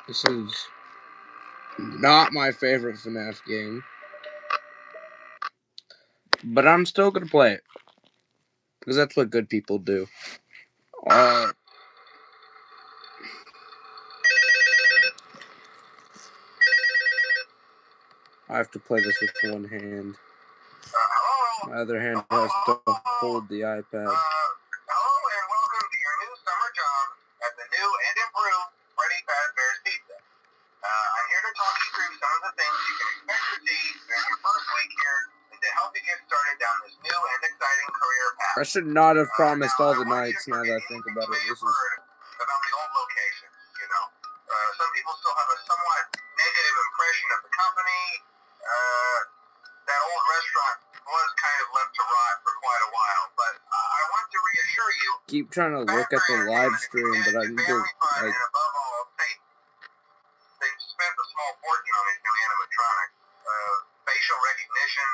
This is not my favorite FNaF game, but I'm still gonna play it because that's what good people do. I have to play this with one hand. My other hand has to hold the iPad. Hello and welcome to your new summer job at the new and improved Freddy Fazbear's Pizza. I'm here to talk you through some of the things you can expect to see during your first week here and to help you get started down this new and exciting career path. I should not have promised all the nights now that I think about it. This is about the old location, you know. Some people still have a somewhat negative impression of the company. That old restaurant was kind of left to rot for quite a while, but I want to reassure you. Keep trying to look at the live stream, but I need to like. And above all, they've spent a small fortune on these new animatronics. Facial recognition,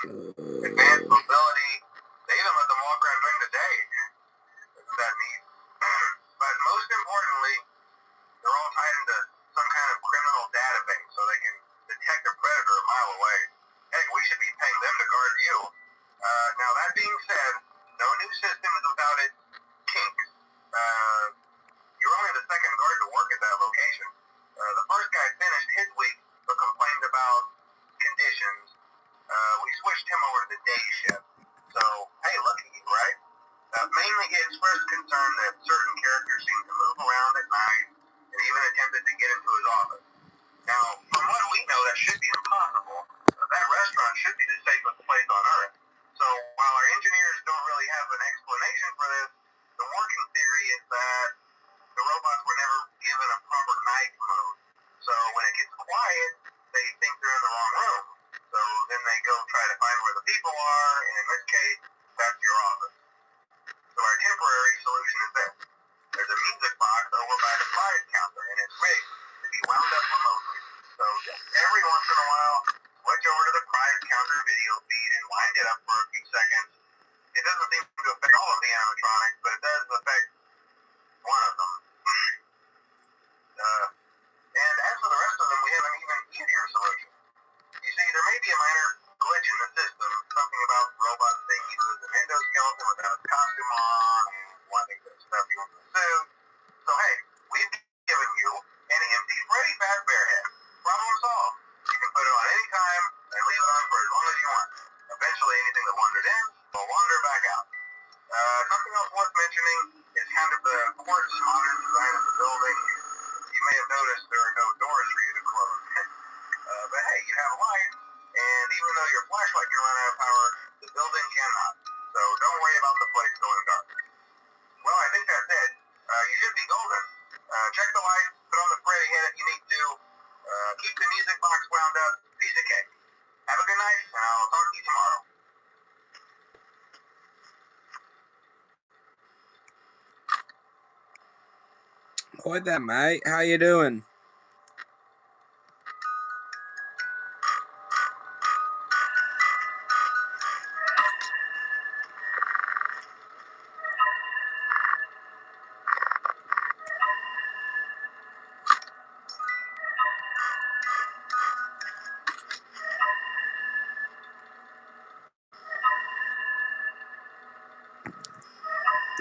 advanced mobility. They even let them walk around during the day. Isn't that neat? But most importantly, they're all tied into some kind of criminal database so they can detect a predator a mile away. Heck, we should be paying them to guard you. Now, that being said, no new system is without its kinks. You're only the second guard to work at that location. The first guy finished his week but complained about conditions. We switched him over to the day shift. So, hey, lucky you, right? Mainly he expressed concern that certain characters seem to move around at night and even attempted to get into his office. Now, from what we know, that should be impossible. That restaurant should be the safest place on Earth. So, while our engineers don't really have an explanation for this, the working theory is that the robots were never given a proper night mode. So, when it gets quiet, they think they're in the wrong room. So, then they go try to find where the people are, and in this case, that's your office. So, our temporary solution is this. There's a music box over by the prize counter, and it's rigged to be wound up remotely. So, just every once in a while, switch over to the prize counter video feed and wind it up for a few seconds. It doesn't seem to affect all of the animatronics, but it does affect one of them. And as for the rest of them, we have an even easier solution. You see, there may be a minor glitch in the system, something about robots seeing you as an endoskeleton without a costume on and wanting to stuff you into a suit. So hey, we've given you an empty Freddy Fazbear head. Problem solved. You can put it on any time and leave it on for as long as you want. Eventually, anything that wandered in will wander back out. Something else worth mentioning is kind of the quartz modern design of the building. You may have noticed there are no doors for you to close. But hey, you have a light, and even though your flashlight can run out of power, the building cannot. So don't worry about the place going dark. Well, I think that's it. You should be golden. Check the lights, put on the Freddy head if you need to. Keep the music box wound up. Piece of cake. Have a good night, and I'll talk to you tomorrow. What that, mate? How you doing?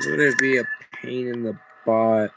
Would it be a pain in the butt?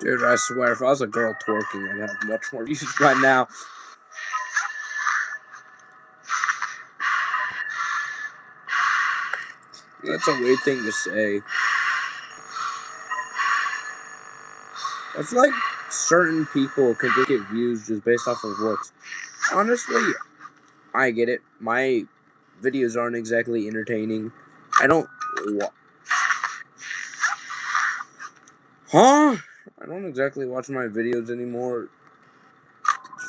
Dude, I swear, if I was a girl twerking, I'd have much more views by now. That's a weird thing to say. I feel like certain people can just get views just based off of looks. Honestly, I get it. My videos aren't exactly entertaining. I don't... I don't exactly watch my videos anymore.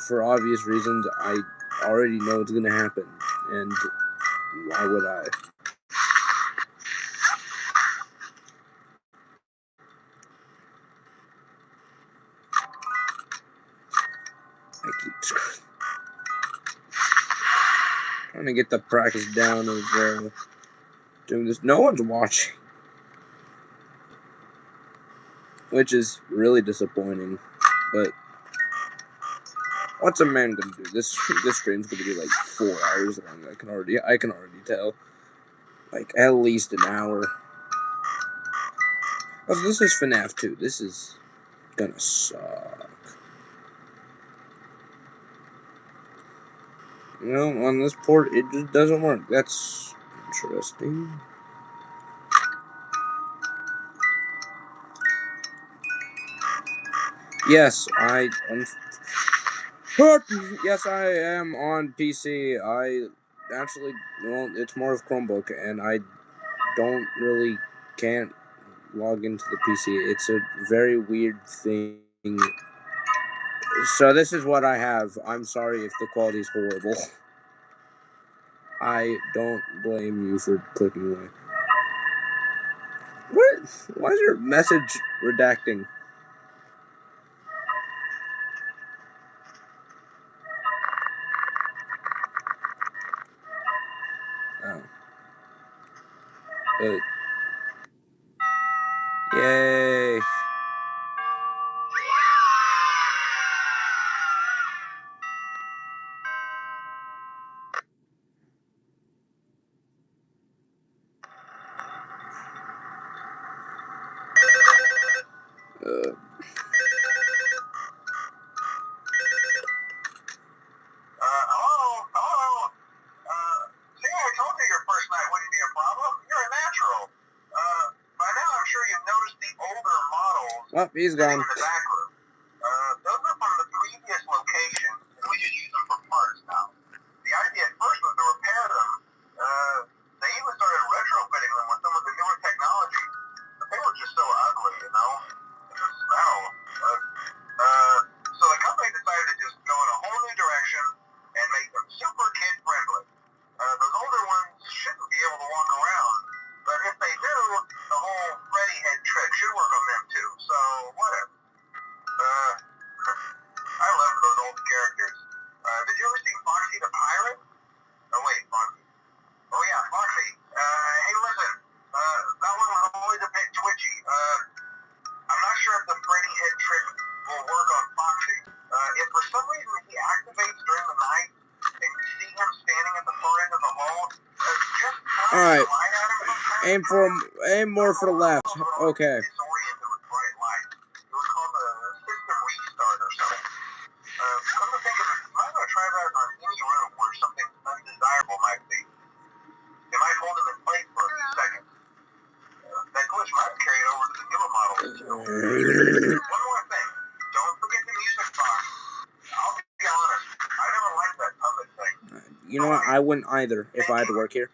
For obvious reasons, I already know it's gonna happen. And why would I? I keep trying to get the practice down of doing this. No one's watching. Which is really disappointing. But what's a man gonna do? This stream's gonna be like 4 hours long. I can already tell. Like at least an hour. Also, this is FNaF 2. This is gonna suck. You know, on this port, it just doesn't work. That's interesting. Yes, yes, I am on PC. I actually, well, it's more of Chromebook, and I can't log into the PC. It's a very weird thing. So this is what I have. I'm sorry if the quality is horrible. I don't blame you for clicking away. What? Why is your message redacting? Oh. Yay. Hello? See, I told you your first night wouldn't be a problem. You're a natural. By now I'm sure you've noticed the older models. Oh, he's gone. In the back room. Those are from the previous location, and we just use them for parts now. The idea at first was to repair them. They even started retrofitting them with some of the newer technology, but they were just so ugly, you know? And the smell. So the company decided to just go in a whole new direction and make them super kid-friendly. Those older ones shouldn't be able to walk around, but if they do, the whole Freddy head trick should work on them too, so whatever. I love those old characters. Did you ever see Foxy the Pirate? Oh wait, Foxy. Oh yeah, Foxy. Hey listen, that one was always a bit twitchy. I'm not sure if the Freddy head trick will work on Foxy. If for some reason he activates during the night, and you see him standing at the far end of the hall, just flash the light at him sometimes. Aim more for the left. Okay. Disoriented with bright light. It was called a system restart or something. Come to think of it, you might want to try that on any room where something undesirable might be. It might hold him in place for a few seconds. That glitch might have carried over to the newer models too. One more thing. Don't forget the music box. I'll be honest, I never liked that puppet thing. You know what? I wouldn't either if I had to work here.